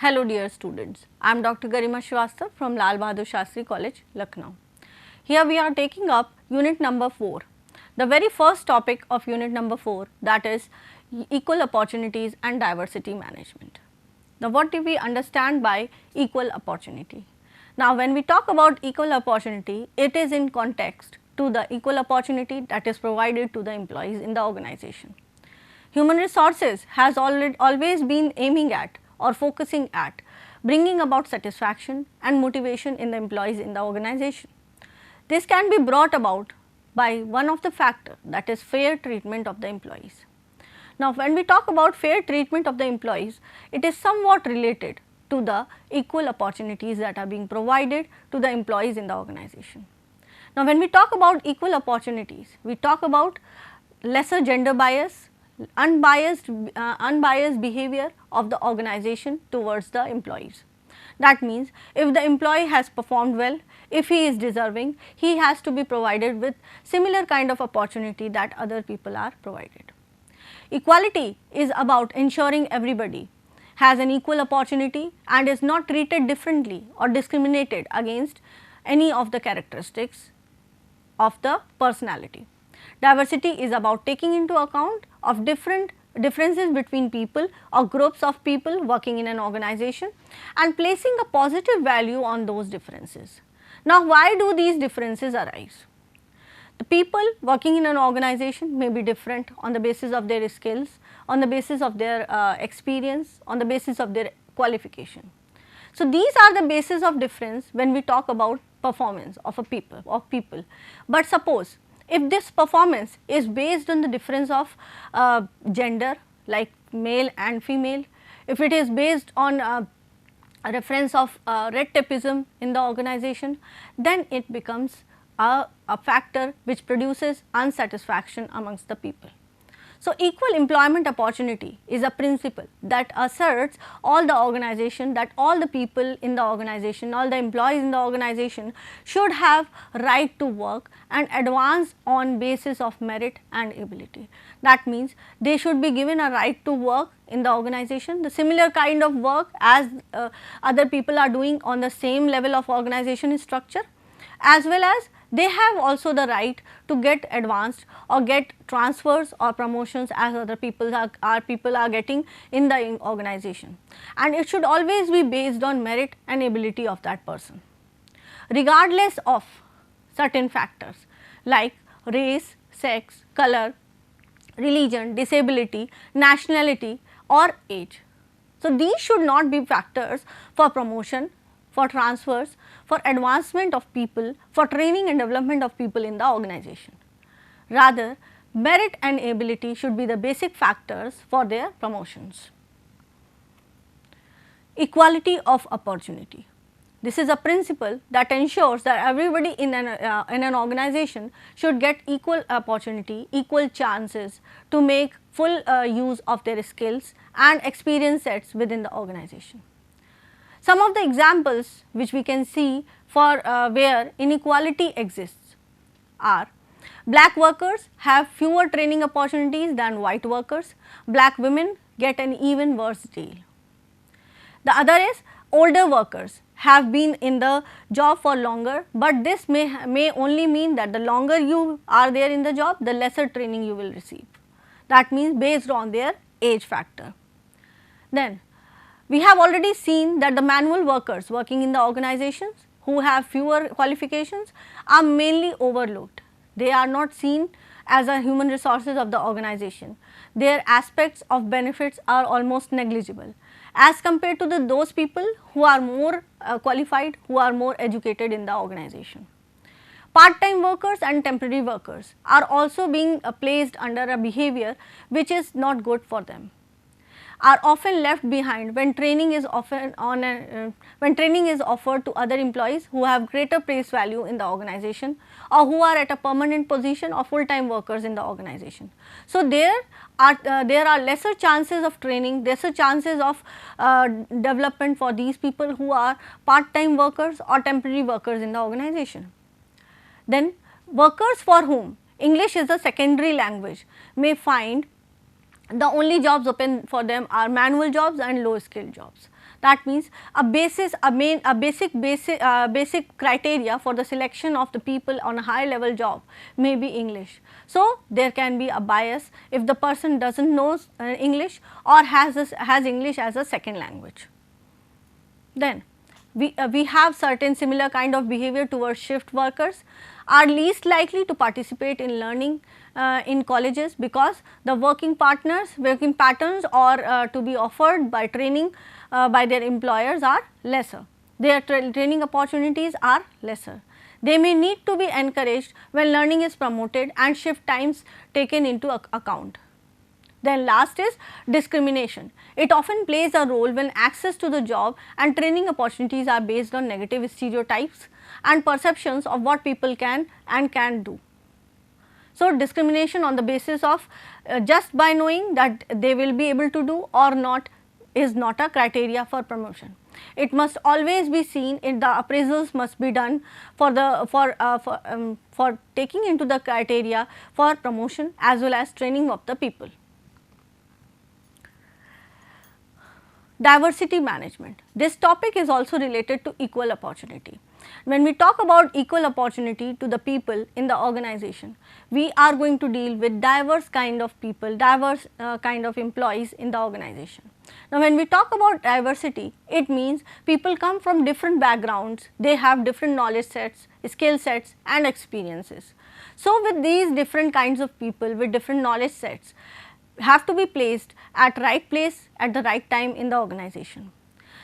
Hello dear students, I am Dr. Garima Srivastava from Lal Bahadur Shastri College, Lucknow. Here we are taking up unit number 4, the very first topic of unit number 4, that is equal opportunities and diversity management. Now what do we understand by equal opportunity? Now when we talk about equal opportunity, it is in context to the equal opportunity that is provided to the employees in the organization. Human resources has always been aiming at or focusing at bringing about satisfaction and motivation in the employees in the organization. This can be brought about by one of the factor, that is fair treatment of the employees. Now when we talk about fair treatment of the employees, it is somewhat related to the equal opportunities that are being provided to the employees in the organization. Now when we talk about equal opportunities, we talk about lesser gender bias, unbiased behavior of the organization towards the employees. That means, if the employee has performed well, if he is deserving, he has to be provided with similar kind of opportunity that other people are provided. Equality is about ensuring everybody has an equal opportunity and is not treated differently or discriminated against any of the characteristics of the personality. Diversity is about taking into account of differences between people or groups of people working in an organization and placing a positive value on those differences. Now, why do these differences arise? The people working in an organization may be different on the basis of their skills, on the basis of their experience, on the basis of their qualification. So, these are the basis of difference when we talk about performance of people. But suppose if this performance is based on the difference of gender, like male and female, if it is based on a reference of red tapeism in the organization, then it becomes a factor which produces unsatisfaction amongst the people. So, equal employment opportunity is a principle that asserts all the organization, that all the people in the organization, all the employees in the organization should have right to work and advance on basis of merit and ability. That means, they should be given a right to work in the organization, the similar kind of work as other people are doing on the same level of organization structure, as well as they have also the right to get advanced or get transfers or promotions as other people are getting in the organization, and it should always be based on merit and ability of that person, regardless of certain factors like race, sex, color, religion, disability, nationality or age. So, these should not be factors for promotion, for transfers, for advancement of people, for training and development of people in the organization. Rather, merit and ability should be the basic factors for their promotions. Equality of opportunity. This is a principle that ensures that everybody in an organization should get equal opportunity, equal chances to make full use of their skills and experience sets within the organization. Some of the examples which we can see for where inequality exists are: black workers have fewer training opportunities than white workers, black women get an even worse deal. The other is older workers have been in the job for longer, but this may only mean that the longer you are there in the job, the lesser training you will receive. That means based on their age factor. Then we have already seen that the manual workers working in the organizations who have fewer qualifications are mainly overlooked. They are not seen as a human resources of the organization. Their aspects of benefits are almost negligible as compared to those people who are more qualified, who are more educated in the organization. Part-time workers and temporary workers are also being placed under a behavior which is not good for them, are often left behind when training is offered to other employees who have greater place value in the organization or who are at a permanent position or full-time workers in the organization. So, there are lesser chances of training, lesser chances of development for these people who are part-time workers or temporary workers in the organization. Then workers for whom English is a secondary language may find the only jobs open for them are manual jobs and low skilled jobs. That means a basic criteria for the selection of the people on a high level job may be English. So, there can be a bias if the person does not know English or has English as a second language. Then we have certain similar kind of behavior towards shift workers are least likely to participate in learning in colleges, because the working patterns or to be offered by training by their employers are lesser. Their training opportunities are lesser. They may need to be encouraged when learning is promoted and shift times taken into account. Then last is discrimination. It often plays a role when access to the job and training opportunities are based on negative stereotypes and perceptions of what people can and can't do. So, discrimination on the basis of just by knowing that they will be able to do or not is not a criteria for promotion. It must always be seen in the appraisals must be done for taking into the criteria for promotion as well as training of the people. Diversity management. This topic is also related to equal opportunity. When we talk about equal opportunity to the people in the organization, we are going to deal with diverse kind of people, diverse kind of employees in the organization. Now, when we talk about diversity, it means people come from different backgrounds, they have different knowledge sets, skill sets and experiences. So, with these different kinds of people with different knowledge sets have to be placed at right place at the right time in the organization.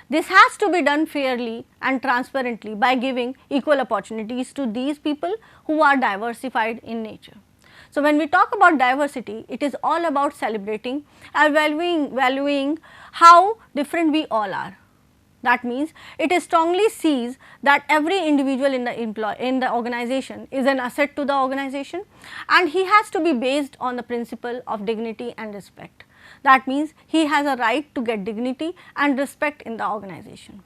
This has to be done fairly and transparently by giving equal opportunities to these people who are diversified in nature. So, when we talk about diversity, it is all about celebrating and valuing how different we all are. That means, it is strongly sees that every individual in the organization is an asset to the organization, and he has to be based on the principle of dignity and respect. That means, he has a right to get dignity and respect in the organization.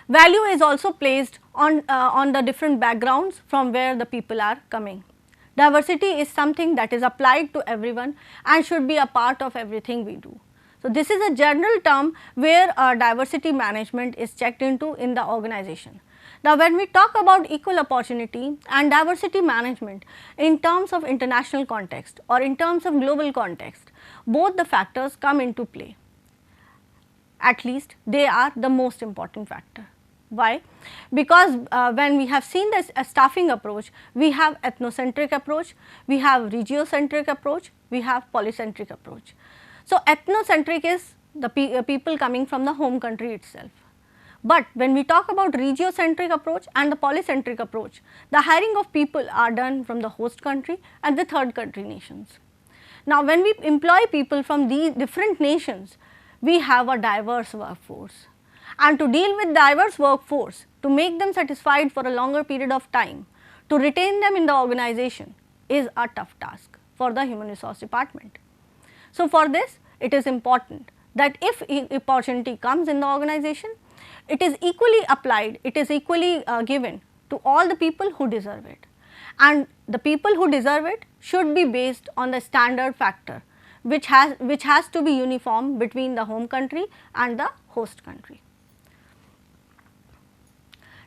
Value is also placed on the different backgrounds from where the people are coming. Diversity is something that is applied to everyone and should be a part of everything we do. So, this is a general term where diversity management is checked into in the organization. Now, when we talk about equal opportunity and diversity management in terms of international context or in terms of global context, both the factors come into play. At least they are the most important factor. Why? Because when we have seen this staffing approach, we have ethnocentric approach, we have regiocentric approach, we have polycentric approach. So, ethnocentric is the people coming from the home country itself. But when we talk about regiocentric approach and the polycentric approach, the hiring of people are done from the host country and the third country nations. Now, when we employ people from these different nations, we have a diverse workforce, and to deal with diverse workforce, to make them satisfied for a longer period of time, to retain them in the organization is a tough task for the human resource department. So, for this it is important that if opportunity comes in the organization, it is equally applied, it is equally given to all the people who deserve it, and the people who deserve it should be based on the standard factor which has to be uniform between the home country and the host country.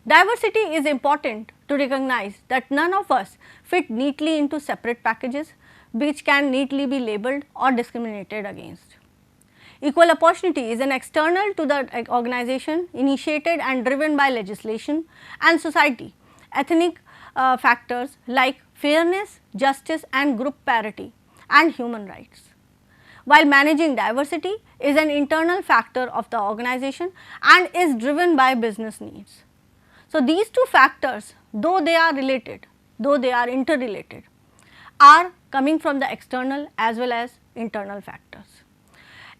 Diversity is important to recognize that none of us fit neatly into separate packages which can neatly be labeled or discriminated against. Equal opportunity is an external to the organization, initiated and driven by legislation and society, ethnic factors like fairness, justice and group parity and human rights. While managing diversity is an internal factor of the organization and is driven by business needs. So, these two factors, though they are related, though they are interrelated, are coming from the external as well as internal factors.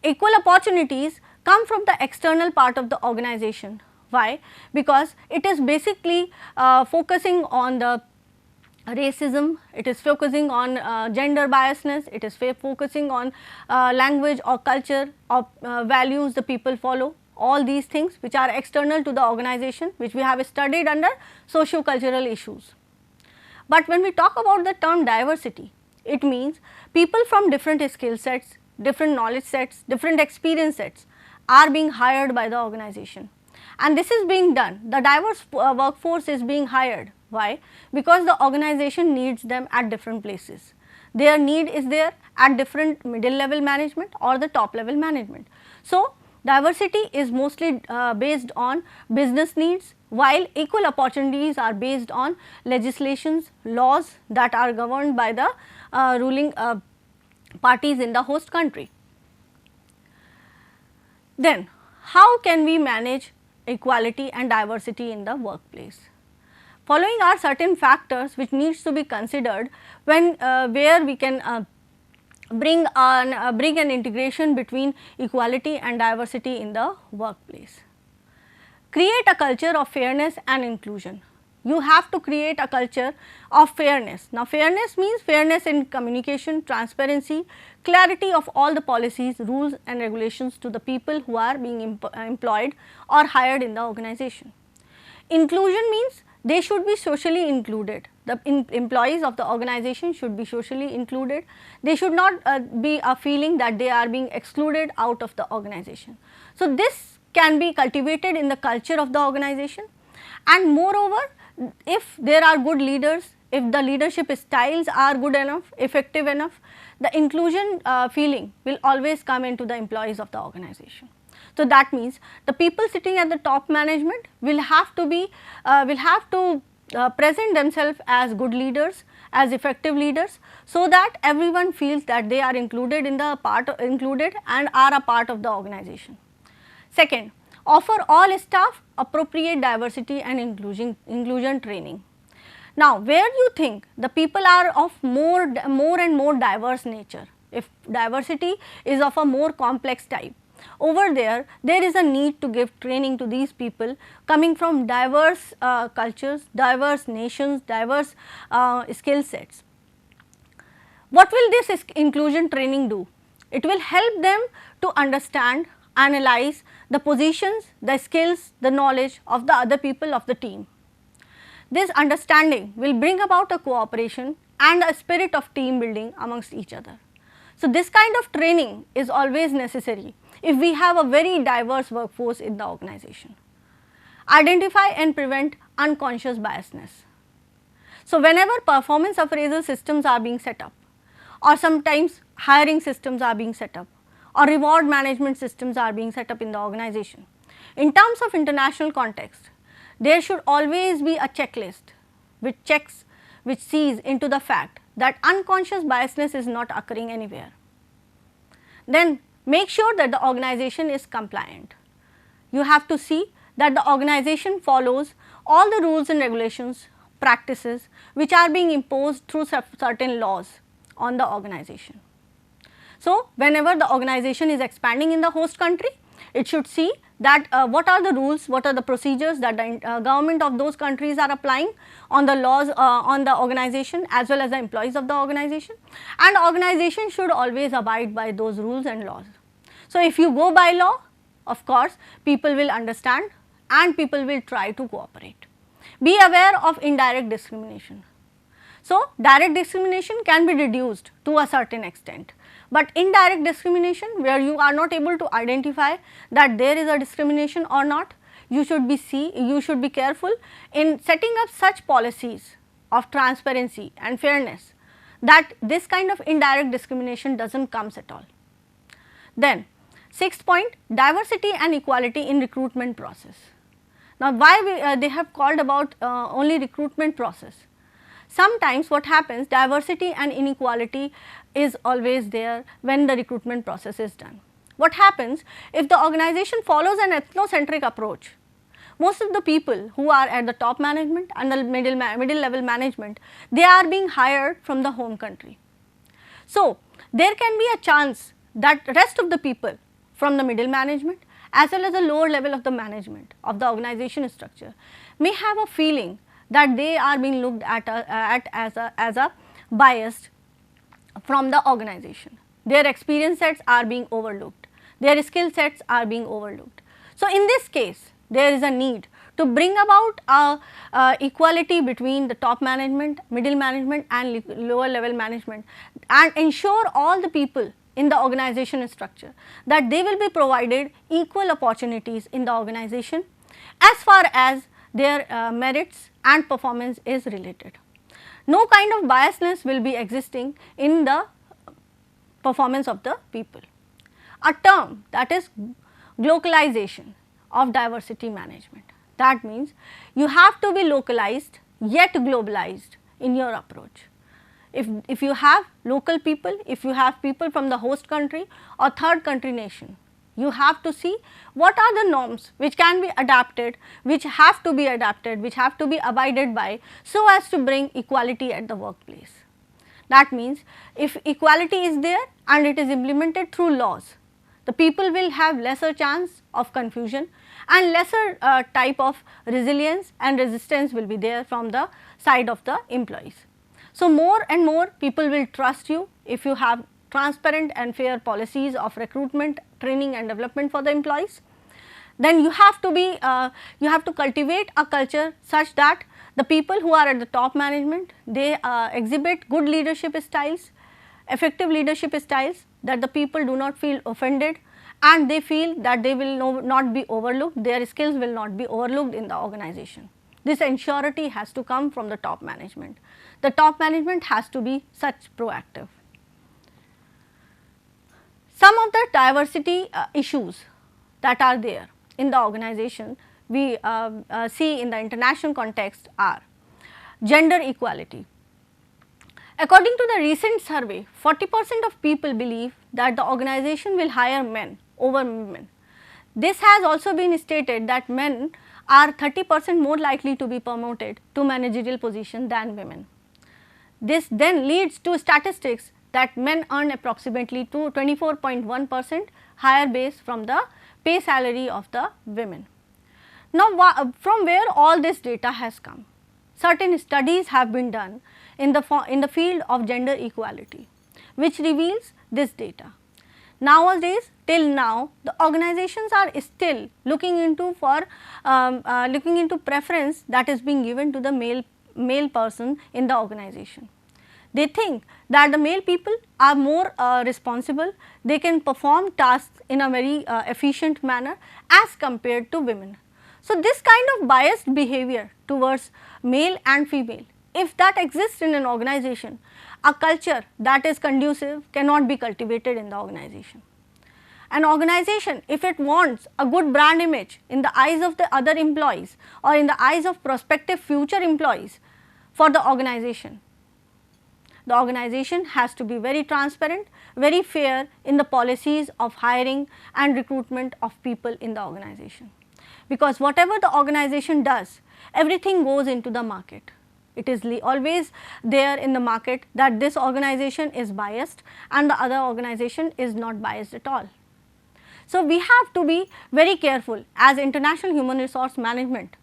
Equal opportunities come from the external part of the organization. Why? Because it is basically focusing on the racism, it is focusing on gender biasness, it is focusing on language or culture or values the people follow, all these things which are external to the organization, which we have studied under socio-cultural issues. But when we talk about the term diversity, it means people from different skill sets, different knowledge sets, different experience sets are being hired by the organization, and this is being done. The diverse workforce is being hired. Why? Because the organization needs them at different places. Their need is there at different middle level management or the top level management. So, diversity is mostly based on business needs, while equal opportunities are based on legislations, laws that are governed by the ruling parties in the host country. Then, how can we manage equality and diversity in the workplace? Following are certain factors which needs to be considered when where we can bring an integration between equality and diversity in the workplace. Create a culture of fairness and inclusion. You have to create a culture of fairness. Now, fairness means fairness in communication, transparency, clarity of all the policies, rules and regulations to the people who are being employed or hired in the organization. Inclusion means they should be socially included. The employees of the organization should be socially included. They should not be a feeling that they are being excluded out of the organization. So, this can be cultivated in the culture of the organization, and moreover, if there are good leaders, if the leadership styles are good enough, effective enough, the inclusion feeling will always come into the employees of the organization. So, that means the people sitting at the top management will have to present themselves as good leaders, as effective leaders, so that everyone feels that they are included and are a part of the organization. Second, offer all staff appropriate diversity and inclusion training. Now, where you think the people are of more and more diverse nature, if diversity is of a more complex type, over there is a need to give training to these people coming from diverse cultures, diverse nations, diverse skill sets. What will this inclusion training do? It will help them to understand, analyze the positions, the skills, the knowledge of the other people of the team. This understanding will bring about a cooperation and a spirit of team building amongst each other. So, this kind of training is always necessary if we have a very diverse workforce in the organization. Identify and prevent unconscious biasness. So, whenever performance appraisal systems are being set up, or sometimes hiring systems are being set up, or reward management systems are being set up in the organization, in terms of international context, there should always be a checklist which sees into the fact that unconscious biasness is not occurring anywhere. Then make sure that the organization is compliant. You have to see that the organization follows all the rules and regulations, practices which are being imposed through certain laws on the organization. So, whenever the organization is expanding in the host country, it should see that what are the rules, what are the procedures that the government of those countries are applying on the laws on the organization as well as the employees of the organization, and organization should always abide by those rules and laws. So, if you go by law, of course, people will understand and people will try to cooperate. Be aware of indirect discrimination. So, direct discrimination can be reduced to a certain extent, but indirect discrimination, where you are not able to identify that there is a discrimination or not, you should be careful in setting up such policies of transparency and fairness that this kind of indirect discrimination does not come at all. Then, sixth point, diversity and equality in recruitment process. Now, why they have called about only recruitment process? Sometimes what happens, diversity and inequality is always there when the recruitment process is done. What happens if the organization follows an ethnocentric approach? Most of the people who are at the top management and the middle level management, they are being hired from the home country. So, there can be a chance that rest of the people from the middle management as well as the lower level of the management of the organization structure may have a feeling that they are being looked at as a biased from the organization. Their experience sets are being overlooked, their skill sets are being overlooked. So, in this case, there is a need to bring about equality between the top management, middle management and lower level management, and ensure all the people in the organization structure, that they will be provided equal opportunities in the organization as far as their merits and performance is related. No kind of biasness will be existing in the performance of the people. A term, that is globalization of diversity management. That means you have to be localized yet globalized in your approach. If you have local people, if you have people from the host country or third country nation, you have to see what are the norms which can be adapted, which have to be adapted, which have to be abided by, so as to bring equality at the workplace. That means if equality is there and it is implemented through laws, the people will have lesser chance of confusion and lesser type of resilience and resistance will be there from the side of the employees. So, more and more people will trust you if you have transparent and fair policies of recruitment, training and development for the employees. Then you have to be, you have to cultivate a culture such that the people who are at the top management, they exhibit good leadership styles, effective leadership styles, that the people do not feel offended and they feel that they will not be overlooked, their skills will not be overlooked in the organization. This ensurety has to come from the top management. The top management has to be such proactive. Some of the diversity issues that are there in the organization we see in the international context are gender equality. According to the recent survey, 40% of people believe that the organization will hire men over women. This has also been stated that men are 30% more likely to be promoted to managerial position than women. This then leads to statistics that men earn approximately to 24.1% higher base from the pay salary of the women. Now, from where all this data has come? Certain studies have been done in the field of gender equality, which reveals this data. Nowadays, till now, the organizations are still looking into preference that is being given to the male person in the organization. They think that the male people are more responsible, they can perform tasks in a very efficient manner as compared to women. So, this kind of biased behavior towards male and female, if that exists in an organization, a culture that is conducive cannot be cultivated in the organization. An organization, if it wants a good brand image in the eyes of the other employees or in the eyes of prospective future employees for the organization has to be very transparent, very fair in the policies of hiring and recruitment of people in the organization. Because whatever the organization does, everything goes into the market. It is always there in the market that this organization is biased and the other organization is not biased at all. So, we have to be very careful as international human resource management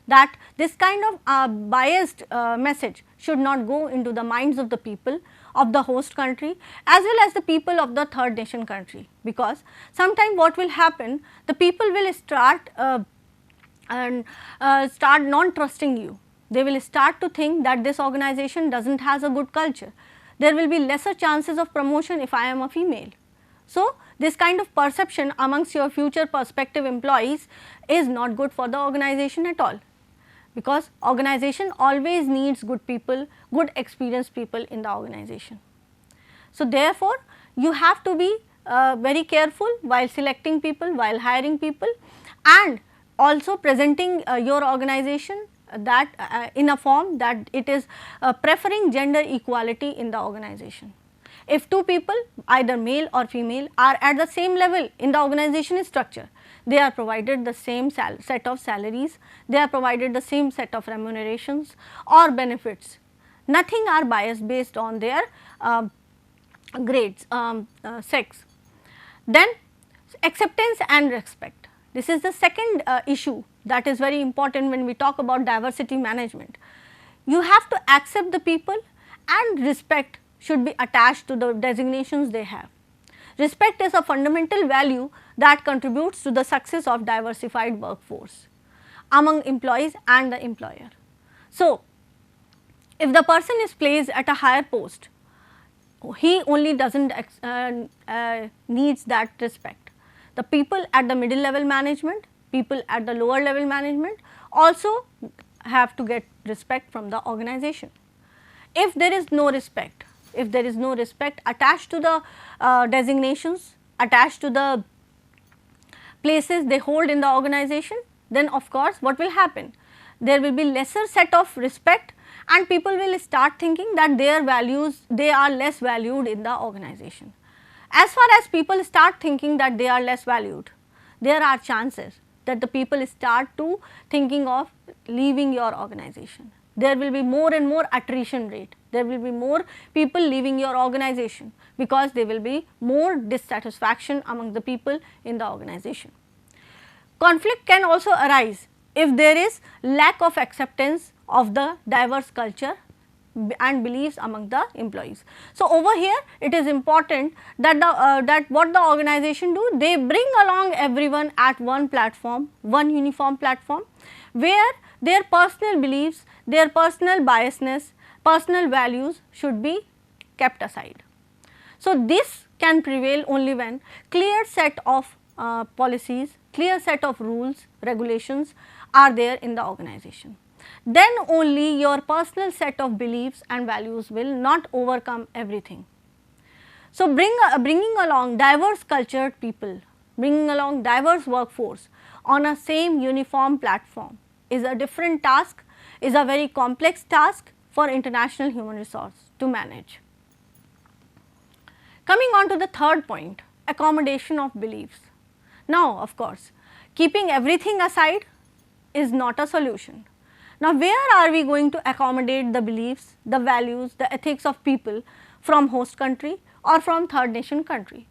that this kind of biased message should not go into the minds of the people of the host country as well as the people of the third nation country, because sometime what will happen, the people will start non trusting you. They will start to think that this organization does not has a good culture. There will be lesser chances of promotion if I am a female. So, this kind of perception amongst your future prospective employees is not good for the organization at all, because organization always needs good people, good experienced people in the organization. So, therefore, you have to be very careful while selecting people, while hiring people, and also presenting your organization that in a form that it is preferring gender equality in the organization. If two people, either male or female, are at the same level in the organization structure, they are provided the same set of salaries, they are provided the same set of remunerations or benefits. Nothing are biased based on their grades, sex. Then acceptance and respect. This is the second issue that is very important when we talk about diversity management. You have to accept the people and respect should be attached to the designations they have. Respect is a fundamental value that contributes to the success of diversified workforce among employees and the employer. So, if the person is placed at a higher post, he only does not needs that respect. The people at the middle level management, people at the lower level management also have to get respect from the organization. If there is no respect, if there is no respect attached to the designations, attached to the places they hold in the organization, then of course what will happen? There will be lesser set of respect and people will start thinking that their values, they are less valued in the organization. As far as people start thinking that they are less valued, there are chances that the people start to thinking of leaving your organization. There will be more and more attrition rate, there will be more people leaving your organization because there will be more dissatisfaction among the people in the organization. Conflict can also arise if there is lack of acceptance of the diverse culture and beliefs among the employees. So, over here it is important that that what the organization do, they bring along everyone at one platform, one uniform platform, where their personal beliefs, their personal biasness, personal values should be kept aside. So, this can prevail only when clear set of policies, clear set of rules, regulations are there in the organization. Then only your personal set of beliefs and values will not overcome everything. So, bringing along diverse cultured people, bringing along diverse workforce on a same uniform platform is a different task, is a very complex task for international human resource to manage. Coming on to the third point, accommodation of beliefs. Now, of course, keeping everything aside is not a solution. Now, where are we going to accommodate the beliefs, the values, the ethics of people from host country or from third nation country?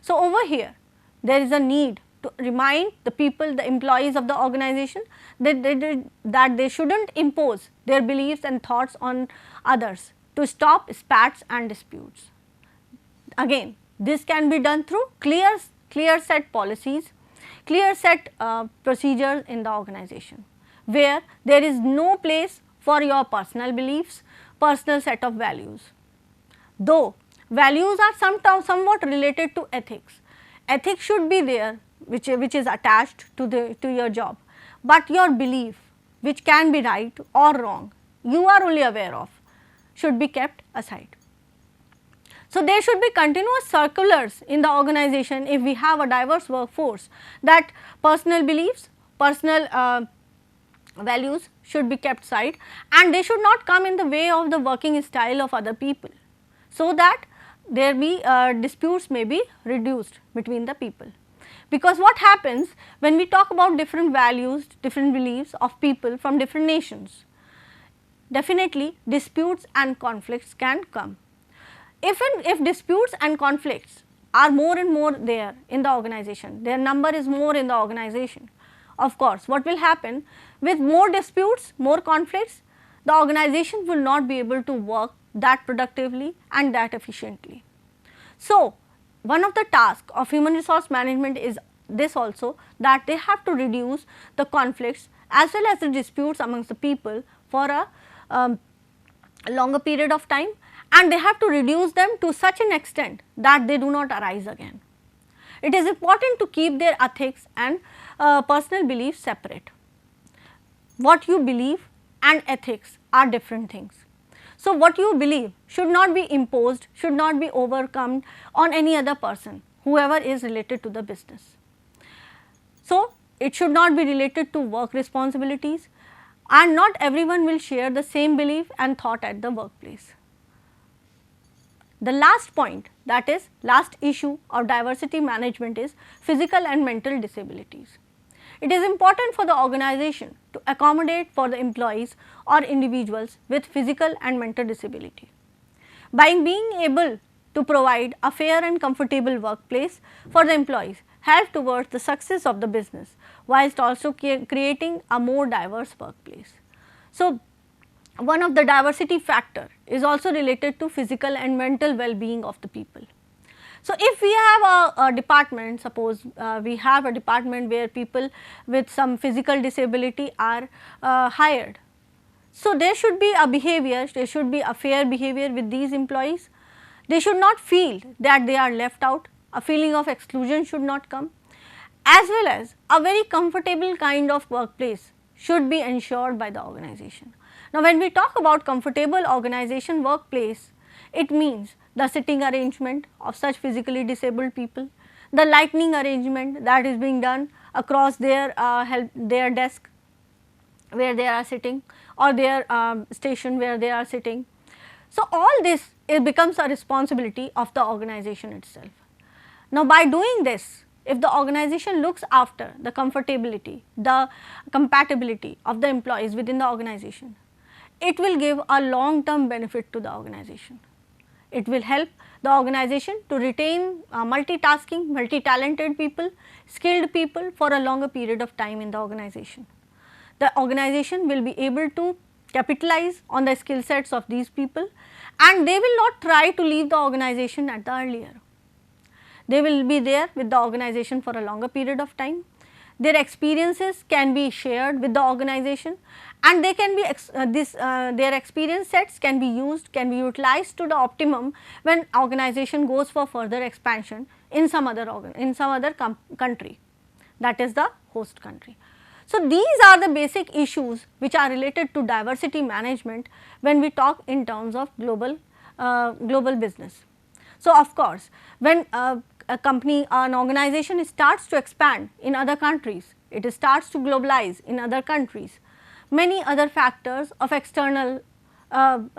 So, over here there is a need to remind the people, the employees of the organization that they should not impose their beliefs and thoughts on others to stop spats and disputes. Again, this can be done through clear set policies, clear set procedures in the organization, where there is no place for your personal beliefs, personal set of values. Though values are somewhat related to ethics, ethics should be there which is attached to your job, but your belief which can be right or wrong, you are only aware of, should be kept aside. So, there should be continuous circulars in the organization if we have a diverse workforce, that personal beliefs, personal values should be kept aside and they should not come in the way of the working style of other people, so that there be disputes may be reduced between the people. Because what happens when we talk about different values, different beliefs of people from different nations, definitely disputes and conflicts can come. If disputes and conflicts are more and more there in the organization, their number is more in the organization, of course, what will happen with more disputes, more conflicts, the organization will not be able to work that productively and that efficiently. So, one of the tasks of human resource management is this also, that they have to reduce the conflicts as well as the disputes amongst the people for a longer period of time, and they have to reduce them to such an extent that they do not arise again. It is important to keep their ethics and personal beliefs separate. What you believe and ethics are different things. So, what you believe should not be imposed, should not be overcome on any other person, whoever is related to the business. So, it should not be related to work responsibilities, and not everyone will share the same belief and thought at the workplace. The last point, that is last issue of diversity management, is physical and mental disabilities. It is important for the organization to accommodate for the employees or individuals with physical and mental disability. By being able to provide a fair and comfortable workplace for the employees, help towards the success of the business, whilst also creating a more diverse workplace. So, one of the diversity factor is also related to physical and mental well-being of the people. So, if we have a department, suppose we have a department where people with some physical disability are hired. So, there should be a behavior, there should be a fair behavior with these employees. They should not feel that they are left out, a feeling of exclusion should not come, as well as a very comfortable kind of workplace should be ensured by the organization. Now, when we talk about comfortable organization workplace, it means the sitting arrangement of such physically disabled people, the lighting arrangement that is being done across their desk where they are sitting, or their station where they are sitting. So, all this it becomes a responsibility of the organization itself. Now, by doing this, if the organization looks after the comfortability, the compatibility of the employees within the organization, it will give a long term benefit to the organization. It will help the organization to retain multitasking, multi-talented people, skilled people for a longer period of time in the organization. The organization will be able to capitalize on the skill sets of these people, and they will not try to leave the organization at the earlier. They will be there with the organization for a longer period of time. Their experiences can be shared with the organization, and they can be their experience sets can be used, can be utilized to the optimum when organization goes for further expansion in some other country, that is the host country. So, these are the basic issues which are related to diversity management when we talk in terms of global business. So, of course, when a company, an organization starts to expand in other countries, it starts to globalize in other countries, many other factors of external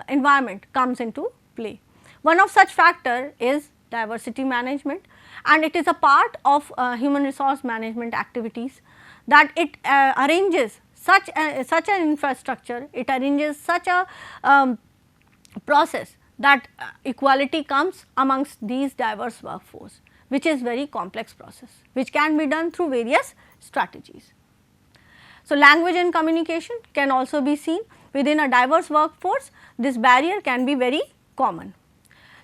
environment comes into play. One of such factor is diversity management, and it is a part of human resource management activities, that it arranges such an infrastructure, it arranges such a process that equality comes amongst these diverse workforce, which is very complex process, which can be done through various strategies. So, language and communication can also be seen within a diverse workforce. This barrier can be very common.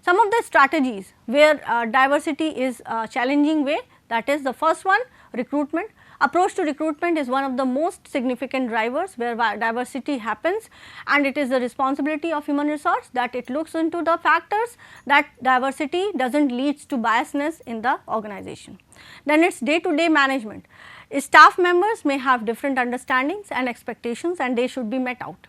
Some of the strategies where diversity is a challenging way, that is the first one, recruitment. Approach to recruitment is one of the most significant drivers where diversity happens, and it is the responsibility of human resource that it looks into the factors that diversity does not lead to biasness in the organization. Then it is day to day management. Staff members may have different understandings and expectations, and they should be met out.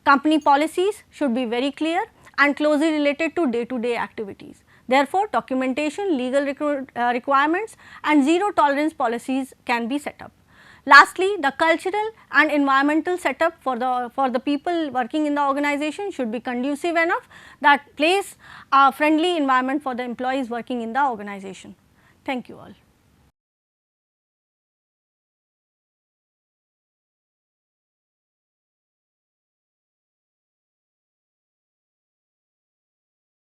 Company policies should be very clear and closely related to day to day activities. Therefore, documentation, legal requirements and zero tolerance policies can be set up. Lastly, the cultural and environmental setup for the people working in the organization should be conducive enough that place a friendly environment for the employees working in the organization. Thank you all.